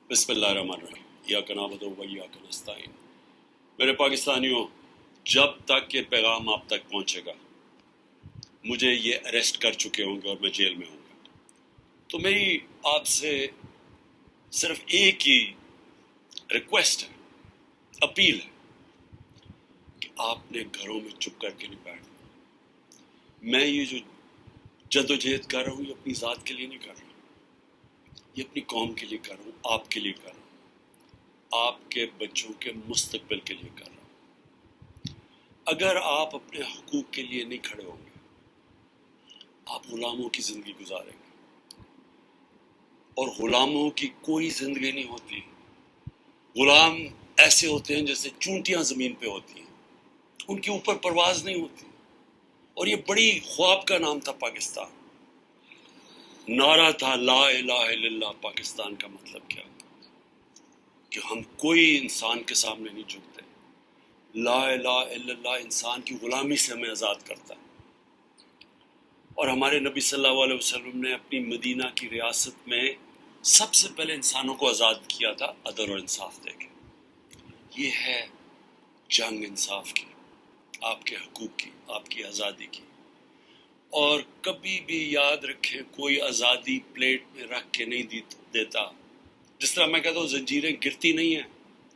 بسم اللہ الرحمن الرحیم ایاک نعبد و ایاک نستعین۔ میرے پاکستانیوں، جب تک یہ پیغام آپ تک پہنچے گا مجھے یہ اریسٹ کر چکے ہوں گے اور میں جیل میں ہوں گا، تو میری آپ سے صرف ایک ہی ریکویسٹ ہے، اپیل ہے کہ آپ نے گھروں میں چپ کر کے نہیں بیٹھنا۔ میں یہ جو جدوجہد کر رہا ہوں یہ اپنی ذات کے لیے نہیں کر رہا، یہ اپنی قوم کے لیے کر رہا ہوں، آپ کے لیے کر رہا ہوں، آپ کے بچوں کے مستقبل کے لیے کر رہا ہوں۔ اگر آپ اپنے حقوق کے لیے نہیں کھڑے ہوں گے آپ غلاموں کی زندگی گزاریں گے، اور غلاموں کی کوئی زندگی نہیں ہوتی۔ غلام ایسے ہوتے ہیں جیسے چونٹیاں زمین پہ ہوتی ہیں، ان کے اوپر پرواز نہیں ہوتی۔ اور یہ بڑی خواب کا نام تھا پاکستان، نعرہ تھا لا الہ الا اللہ۔ پاکستان کا مطلب کیا؟ کہ ہم کوئی انسان کے سامنے نہیں جھکتے۔ لا الہ الا اللہ انسان کی غلامی سے ہمیں آزاد کرتا ہے۔ اور ہمارے نبی صلی اللہ علیہ وسلم نے اپنی مدینہ کی ریاست میں سب سے پہلے انسانوں کو آزاد کیا تھا عدل اور انصاف دے کے۔ یہ ہے جنگ انصاف کی، آپ کے حقوق کی، آپ کی آزادی کی۔ اور کبھی بھی یاد رکھیں کوئی آزادی پلیٹ میں رکھ کے نہیں دیتا۔ جس طرح میں کہتا ہوں زنجیریں گرتی نہیں ہیں،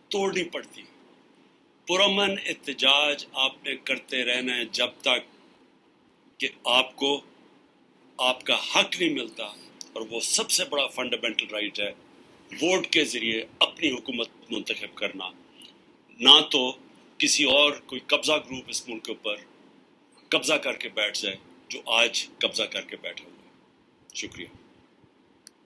توڑنی پڑتی ہیں۔ پرامن احتجاج آپ نے کرتے رہنا ہے جب تک کہ آپ کو آپ کا حق نہیں ملتا، اور وہ سب سے بڑا فنڈامنٹل رائٹ ہے ووٹ کے ذریعے اپنی حکومت منتخب کرنا، نہ تو کسی اور کوئی قبضہ گروپ اس ملک کے اوپر قبضہ کر کے بیٹھ جائے جو آج قبضہ کر کے بیٹھے ہوئے۔ شکریہ۔